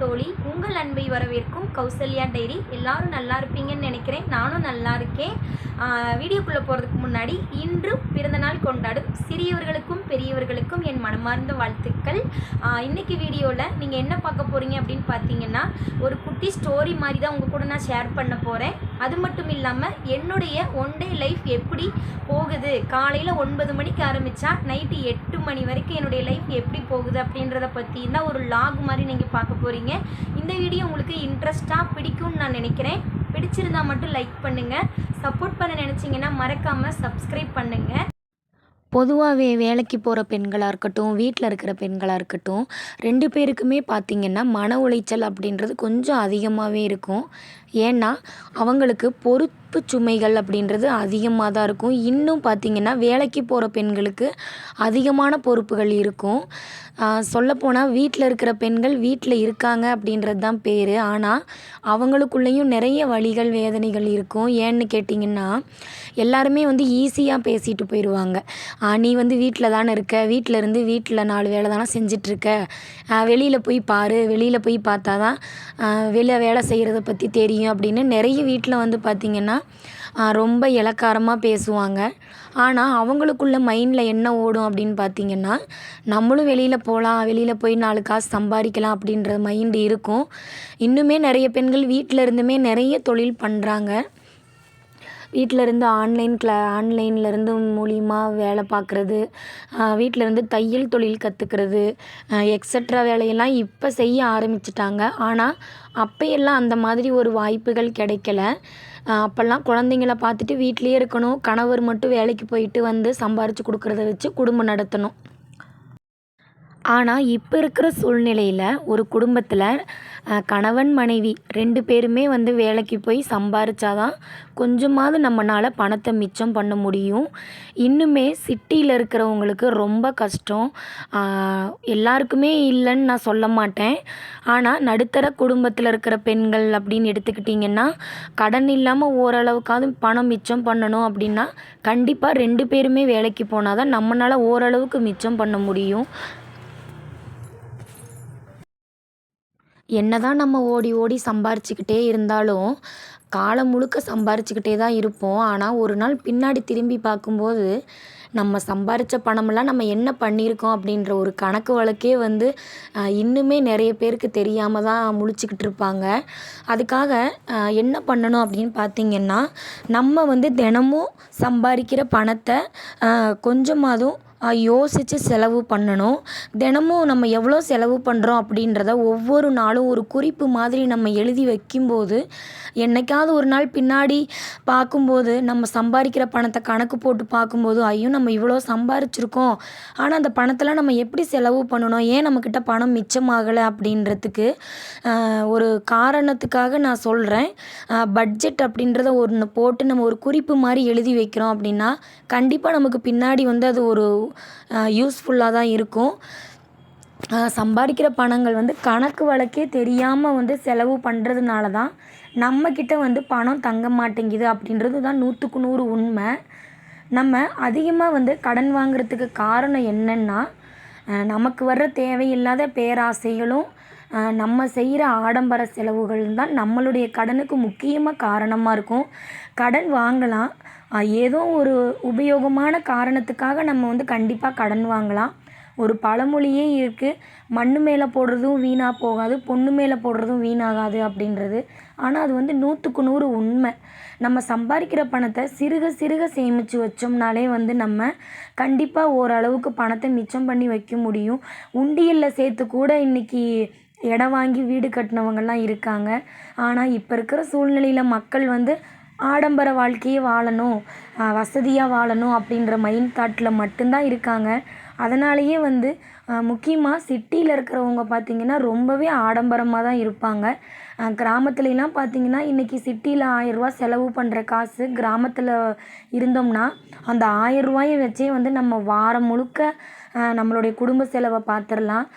தோழி உங்கள் அன்பை வரவேற்கும் கௌசல்யா டைரி. எல்லாரும் நல்லா இருப்பீங்கன்னு நினைக்கிறேன். நானும் நல்லா இருக்கேன். வீடியோக்குள்ளே போகிறதுக்கு முன்னாடி இன்று பிறந்தநாள் கொண்டாடும் சிறியவர்களுக்கும் பெரியவர்களுக்கும் என் மனமார்ந்த வாழ்த்துக்கள். இன்றைக்கி வீடியோவில் நீங்கள் என்ன பார்க்க போகிறீங்க அப்படின்னு பார்த்தீங்கன்னா, ஒரு குட்டி ஸ்டோரி மாதிரி தான் உங்கள் கூட நான் ஷேர் பண்ண போகிறேன். அது மட்டும் இல்லாமல் என்னுடைய ஒன் டே லைஃப் எப்படி போகுது, காலையில் 9 மணிக்கு ஆரம்பித்தா நைட்டு 8 மணி வரைக்கும் என்னுடைய லைஃப் எப்படி போகுது அப்படின்றத பற்றி தான் ஒரு லாக் மாதிரி நீங்கள் பார்க்க போகிறீங்க. இந்த வீடியோ உங்களுக்கு இன்ட்ரெஸ்ட்டாக பிடிக்கும்னு நான் நினைக்கிறேன். பிடிச்சிருந்தா மட்டும் லைக் பண்ணுங்கள். சப்போர்ட் பண்ண நினச்சிங்கன்னா மறக்காமல் சப்ஸ்கிரைப் பண்ணுங்கள். பொதுவாகவே வேலைக்கு போகிற பெண்களாக இருக்கட்டும், வீட்டில் இருக்கிற பெண்களாக இருக்கட்டும், 2 பேருக்குமே பார்த்திங்கன்னா மன உளைச்சல் அப்படின்றது கொஞ்சம் அதிகமாகவே இருக்கும். ஏன்னா அவங்களுக்கு பொறுப்பு சுமைகள் அப்படின்றது அதிகமாக தான் இருக்கும். இன்னும் பார்த்திங்கன்னா வேலைக்கு போகிற பெண்களுக்கு அதிகமான பொறுப்புகள் இருக்கும். சொல்லப்போனால் வீட்டில் இருக்கிற பெண்கள் வீட்டில் இருக்காங்க அப்படின்றது தான் பேர். ஆனால் அவங்களுக்குள்ளேயும் நிறைய வலிகள் வேதனைகள் இருக்கும். ஏன்னு கேட்டிங்கன்னா, எல்லாருமே ஈஸியாக பேசிட்டு போயிடுவாங்க. நீ வீட்டில் தானே இருக்க, வீட்டில் இருந்து வீட்டில் 4 வேலை தானே செஞ்சிட்ருக்க, வெளியில் போய் பாரு, வெளியில் போய் பார்த்தா தான் வேலை செய்கிறத பற்றி தெரியும் அப்படின்னு நிறைய வீட்டில் பார்த்திங்கன்னா ரொம்ப இளக்காரமாக பேசுவாங்க. ஆனால் அவங்களுக்குள்ள மைண்டில் என்ன ஓடும் அப்படின்னு பார்த்திங்கன்னா, நம்மளும் வெளியில் போகலாம், வெளியில் போய் 4 காசு சம்பாதிக்கலாம் அப்படின்ற மைண்டு இருக்கும். இன்னுமே நிறைய பெண்கள் வீட்டில் இருந்துமே நிறைய தொழில் பண்ணுறாங்க. வீட்டிலருந்து ஆன்லைன்லேருந்து மூலியமாக வேலை பார்க்குறது, வீட்டிலருந்து தையல் தொழில் கற்றுக்கிறது, எக்ஸட்ரா வேலையெல்லாம் இப்போ செய்ய ஆரம்பிச்சிட்டாங்க. ஆனால் அப்போயெல்லாம் அந்த மாதிரி ஒரு வாய்ப்புகள் கிடைக்கல. அப்போல்லாம் குழந்தைங்கள பார்த்துட்டு வீட்டிலையே இருக்கணும், கணவர் மட்டும் வேலைக்கு போயிட்டு சம்பாரித்து கொடுக்குறத வச்சு குடும்பம் நடத்தணும். ஆனால் இப்போ இருக்கிற சூழ்நிலையில் ஒரு குடும்பத்தில் கணவன் மனைவி 2 பேருமே வேலைக்கு போய் சம்பாரிச்சாதான் கொஞ்சமாவது நம்மளால் பணத்தை மிச்சம் பண்ண முடியும். இன்னுமே சிட்டியில் இருக்கிறவங்களுக்கு ரொம்ப கஷ்டம். எல்லாருக்குமே இல்லைன்னு நான் சொல்ல மாட்டேன். ஆனால் நடுத்தர குடும்பத்தில் இருக்கிற பெண்கள் அப்படின்னு எடுத்துக்கிட்டிங்கன்னா, கடன் இல்லாமல் ஓரளவுக்காவது பணம் மிச்சம் பண்ணணும் அப்படின்னா கண்டிப்பாக 2 பேருமே வேலைக்கு போனால் தான் நம்மளால் ஓரளவுக்கு மிச்சம் பண்ண முடியும். என்னதான் நம்ம ஓடி ஓடி சம்பாரிச்சுக்கிட்டே இருந்தாலும் காலம் முழுக்க சம்பாரிச்சுக்கிட்டே தான் இருப்போம். ஆனால் ஒரு நாள் பின்னாடி திரும்பி பார்க்கும்போது நம்ம சம்பாரித்த பணமெல்லாம் நம்ம என்ன பண்ணியிருக்கோம் அப்படின்ற ஒரு கணக்கு வழக்கே இன்னுமே நிறைய பேருக்கு தெரியாமல் தான் முழிச்சுக்கிட்டு இருப்பாங்க. அதுக்காக என்ன பண்ணணும் அப்படின்னு பார்த்திங்கன்னா, நம்ம தினமும் சம்பாதிக்கிற பணத்தை கொஞ்சமாதும் யோசித்து செலவு பண்ணணும். தினமும் நம்ம எவ்வளோ செலவு பண்ணுறோம் அப்படின்றத ஒவ்வொரு நாளும் ஒரு குறிப்பு மாதிரி நம்ம எழுதி வைக்கும்போது, என்னைக்காவது ஒரு நாள் பின்னாடி பார்க்கும்போது நம்ம சம்பாதிக்கிற பணத்தை கணக்கு போட்டு பார்க்கும்போது, ஐயோ நம்ம இவ்வளோ சம்பாரிச்சிருக்கோம், ஆனால் அந்த பணத்தெல்லாம் நம்ம எப்படி செலவு பண்ணணும், ஏன் நம்மக்கிட்ட பணம் மிச்சமாகலை அப்படின்றதுக்கு ஒரு காரணத்துக்காக நான் சொல்கிறேன். பட்ஜெட் அப்படின்றத ஒன்று போட்டு நம்ம ஒரு குறிப்பு மாதிரி எழுதி வைக்கிறோம் அப்படின்னா கண்டிப்பாக நமக்கு பின்னாடி அது ஒரு யூஸ்ஃபுல்லாக தான் இருக்கும். சம்பாதிக்கிற பணங்கள் கணக்கு வழக்கே தெரியாமல் செலவு பண்ணுறதுனால தான் நம்மக்கிட்ட பணம் தங்க மாட்டேங்குது அப்படின்றது தான் 100க்கு 100 உண்மை. நம்ம அதிகமாக கடன் வாங்குறதுக்கு காரணம் என்னென்னா, நமக்கு வர்ற தேவையில்லாத பேராசைகளும் நம்ம செய்கிற ஆடம்பர செலவுகள் தான் நம்மளுடைய கடனுக்கு முக்கியமாக காரணமாக இருக்கும். கடன் வாங்கலாம், ஏதோ ஒரு உபயோகமான காரணத்துக்காக நம்ம கண்டிப்பாக கடன் வாங்கலாம். ஒரு பழமொழியே இருக்குது, மண்ணு மேலே போடுறதும் வீணாக போகாது, பொண்ணு மேலே போடுறதும் வீணாகாது அப்படின்றது. ஆனால் அது 100க்கு 100 உண்மை. நம்ம சம்பாதிக்கிற பணத்தை சிறுக சிறுக சேமித்து வச்சோம்னாலே நம்ம கண்டிப்பாக ஓரளவுக்கு பணத்தை மிச்சம் பண்ணி வைக்க முடியும். உண்டியலில் சேர்த்து கூட இன்றைக்கி இடம் வாங்கி வீடு கட்டினவங்கெல்லாம் இருக்காங்க. ஆனால் இப்போ இருக்கிற சூழ்நிலையில் மக்கள் ஆடம்பர வாழ்க்கையே வாழணும், வசதியாக வாழணும் அப்படின்ற மைண்ட் தாட்டில் மட்டும்தான் இருக்காங்க. அதனாலேயே முக்கியமாக சிட்டியில் இருக்கிறவங்க பார்த்திங்கன்னா ரொம்பவே ஆடம்பரமாக தான் இருப்பாங்க. கிராமத்துலலாம் பார்த்திங்கன்னா இன்றைக்கி சிட்டியில் 1000 ரூபா செலவு பண்ணுற காசு கிராமத்தில் இருந்தோம்னா அந்த 1000 ரூபாயை வச்சே நம்ம வாரம் முழுக்க நம்மளுடைய குடும்ப செலவை பார்த்துடலாம்.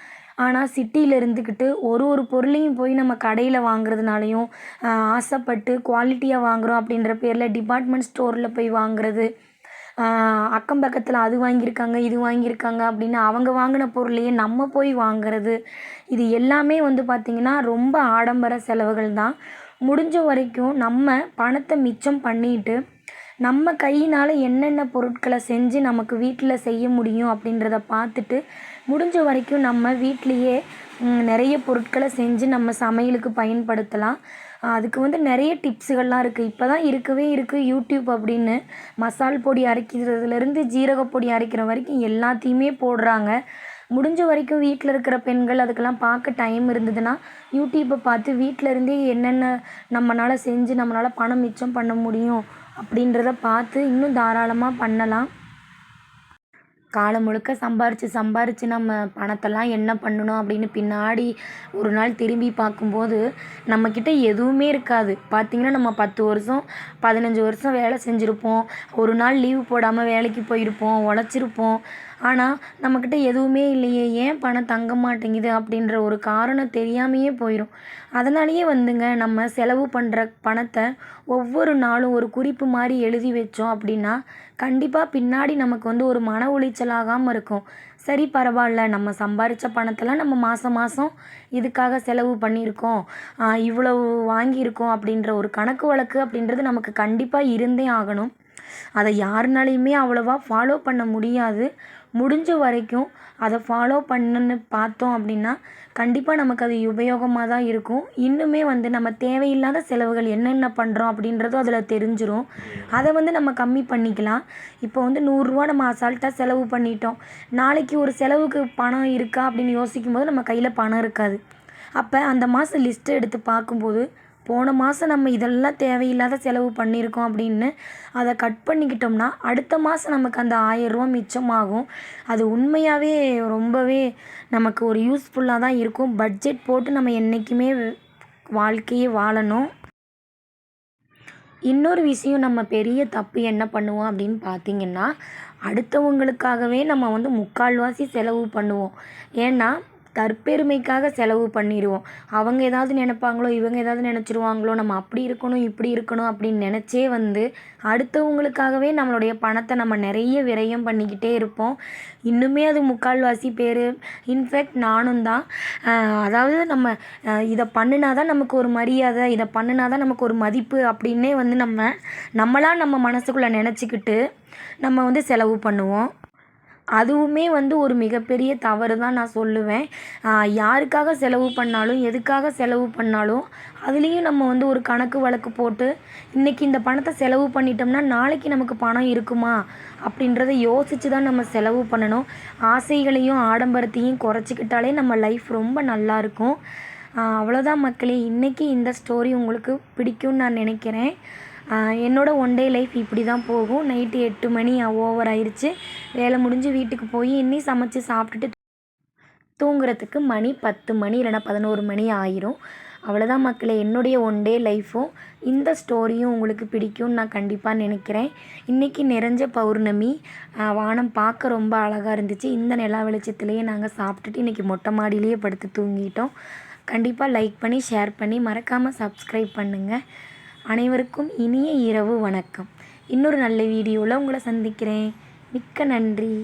ஆனால் சிட்டியில் இருந்துக்கிட்டு ஒரு பொருளையும் போய் நம்ம கடையில் வாங்குறதுனாலையும், ஆசைப்பட்டு குவாலிட்டியாக வாங்குகிறோம் அப்படின்ற பேரில் டிபார்ட்மெண்ட் ஸ்டோரில் போய் வாங்குறது, அக்கம் பக்கத்தில் அது வாங்கியிருக்காங்க இது வாங்கியிருக்காங்க அப்படின்னு அவங்க வாங்கின பொருளையே நம்ம போய் வாங்குறது, இது எல்லாமே வந்து பார்த்திங்கன்னா ரொம்ப ஆடம்பர செலவுகள் தான். முடிஞ்ச வரைக்கும் நம்ம பணத்தை மிச்சம் பண்ணிட்டு நம்ம கையினால் என்னென்ன பொருட்களை செஞ்சு நமக்கு வீட்டில் செய்ய முடியும் அப்படின்றத பார்த்துட்டு முடிஞ்ச வரைக்கும் நம்ம வீட்டிலையே நிறைய பொருட்களை செஞ்சு நம்ம சமையலுக்கு பயன்படுத்தலாம். அதுக்கு வந்து நிறைய டிப்ஸுகள்லாம் இருக்குது. இப்போ தான் இருக்குது யூடியூப் அப்படின்னு. மசால் பொடி அரைக்கிறதுலேருந்து ஜீரகப்பொடி அரைக்கிற வரைக்கும் எல்லாத்தையுமே போடுறாங்க. முடிஞ்ச வரைக்கும் வீட்டில் இருக்கிற பெண்கள் அதுக்கெல்லாம் பார்க்க டைம் இருந்ததுன்னா யூடியூப்பை பார்த்து வீட்டில் இருந்தே என்னென்ன நம்மளால் செஞ்சு நம்மளால் பணம் மிச்சம் பண்ண முடியும் அப்படின்றத பார்த்து இன்னும் தாராளமாக பண்ணலாம். காலம் முழுக்க சம்பாரித்து நம்ம பணத்தெல்லாம் என்ன பண்ணணும் அப்படின்னு பின்னாடி ஒரு நாள் திரும்பி பார்க்கும்போது நம்மக்கிட்ட எதுவுமே இருக்காது. பார்த்திங்கன்னா நம்ம 10 வருஷம் 15 வருஷம் வேலை செஞ்சுருப்போம். ஒரு நாள் லீவு போடாமல் வேலைக்கு போயிருப்போம், உழைச்சிருப்போம். ஆனால் நம்மக்கிட்ட எதுவுமே இல்லையே, ஏன் பணம் தங்க மாட்டேங்குது அப்படின்ற ஒரு காரணம் தெரியாமையே போயிடும். அதனாலேயே வந்துங்க நம்ம செலவு பண்ணுற பணத்தை ஒவ்வொரு நாளும் ஒரு குறிப்பு மாதிரி எழுதி வச்சோம் அப்படின்னா கண்டிப்பாக பின்னாடி நமக்கு வந்து ஒரு மன உளைச்சலாகாமல் இருக்கும். சரி பரவாயில்ல, நம்ம சம்பாரித்த பணத்தெல்லாம் நம்ம மாதம் மாதம் இதுக்காக செலவு பண்ணியிருக்கோம், இவ்வளவு வாங்கியிருக்கோம் அப்படின்ற ஒரு கணக்கு வழக்கு அப்படின்றது நமக்கு கண்டிப்பாக இருந்தே ஆகணும். அதை யாருனாலையுமே அவ்வளோவா ஃபாலோ பண்ண முடியாது. முடிஞ்ச வரைக்கும் அதை ஃபாலோ பண்ணுன்னு பார்த்தோம் அப்படின்னா கண்டிப்பாக நமக்கு அது உபயோகமாக தான் இருக்கும். இன்னுமே வந்து நம்ம தேவையில்லாத செலவுகள் என்னென்ன பண்ணுறோம் அப்படின்றதும் அதில் தெரிஞ்சிடும். அதை வந்து நம்ம கம்மி பண்ணிக்கலாம். இப்போ வந்து 100 ரூபா நம்ம அசால்ட்டாக செலவு பண்ணிட்டோம். நாளைக்கு ஒரு செலவுக்கு பணம் இருக்கா அப்படின்னு யோசிக்கும்போது நம்ம கையில் பணம் இருக்காது. அப்போ அந்த மாதம் லிஸ்ட்டை எடுத்து பார்க்கும்போது போன மாதம் நம்ம இதெல்லாம் தேவையில்லாத செலவு பண்ணியிருக்கோம் அப்படின்னு அதை கட் பண்ணிக்கிட்டோம்னா அடுத்த மாதம் நமக்கு அந்த 1000 ரூபா மிச்சமாகும். அது உண்மையாகவே ரொம்பவே நமக்கு ஒரு யூஸ்ஃபுல்லாக தான் இருக்கும். பட்ஜெட் போட்டு நம்ம என்றைக்குமே வாழ்க்கையே வாழணும். இன்னொரு விஷயம், நம்ம பெரிய தப்பு என்ன பண்ணுவோம் அப்படின்னு பார்த்திங்கன்னா அடுத்தவங்களுக்காகவே நம்ம வந்து 3/4வாசி செலவு பண்ணுவோம். ஏன்னா தற்பெருமைக்காக செலவு பண்ணிடுவோம். அவங்க ஏதாவது நினைப்பாங்களோ இவங்க ஏதாவது நினச்சிருவாங்களோ, நம்ம அப்படி இருக்கணும் இப்படி இருக்கணும் அப்படின்னு நினச்சே வந்து அடுத்தவங்களுக்காகவே நம்மளுடைய பணத்தை நம்ம நிறைய விரயம் பண்ணிக்கிட்டே இருப்போம். இன்னுமே அது 3/4வாசி பேர். இன்ஃபேக்ட் நானும் தான். அதாவது நம்ம இதை பண்ணினா தான் நமக்கு ஒரு மரியாதை, இதை பண்ணினா தான் நமக்கு ஒரு மதிப்பு அப்படின்னே வந்து நம்மளாக நம்ம மனசுக்குள்ளே நினச்சிக்கிட்டு நம்ம வந்து செலவு பண்ணுவோம். அதுவுமே வந்து ஒரு மிகப்பெரிய தவறு தான் நான் சொல்லுவேன். யாருக்காக செலவு பண்ணாலும் எதுக்காக செலவு பண்ணாலும் அதுலேயும் நம்ம வந்து ஒரு கணக்கு வழக்கு போட்டு இன்றைக்கி இந்த பணத்தை செலவு பண்ணிட்டோம்னா நாளைக்கு நமக்கு பணம் இருக்குமா அப்படின்றத யோசித்து தான் நம்ம செலவு பண்ணணும். ஆசைகளையும் ஆடம்பரத்தையும் குறைச்சிக்கிட்டாலே நம்ம லைஃப் ரொம்ப நல்லாயிருக்கும். அவ்வளோதான் மக்களே, இன்றைக்கி இந்த ஸ்டோரி உங்களுக்கு பிடிக்கும்னு நான் நினைக்கிறேன். என்னோடய ஒன் டே லைஃப் இப்படி தான் போகும். நைட்டு 8 மணி ஓவர் ஆயிடுச்சு. வேலை முடிஞ்சு வீட்டுக்கு போய் இன்னி சமைச்சு சாப்பிட்டுட்டு தூங்குறதுக்கு மணி 10 மணி இல்லைனா 11 மணி ஆயிரும். அவ்வளோதான் மக்களே, என்னுடைய ஒன் டே லைஃப்பும் இந்த ஸ்டோரியும் உங்களுக்கு பிடிக்கும்னு நான் கண்டிப்பாக நினைக்கிறேன். இன்றைக்கி நிறைஞ்ச பௌர்ணமி, வானம் பார்க்க ரொம்ப அழகாக இருந்துச்சு. இந்த நிலா வெளிச்சத்துலேயே நாங்கள் சாப்பிட்டுட்டு இன்றைக்கி மொட்டை மாடியிலேயே படுத்து தூங்கிட்டோம். கண்டிப்பாக லைக் பண்ணி ஷேர் பண்ணி மறக்காமல் சப்ஸ்கிரைப் பண்ணுங்கள். அனைவருக்கும் இனிய இரவு வணக்கம். இன்னொரு நல்ல வீடியோவில் உங்களை சந்திக்கிறேன். மிக்க நன்றி.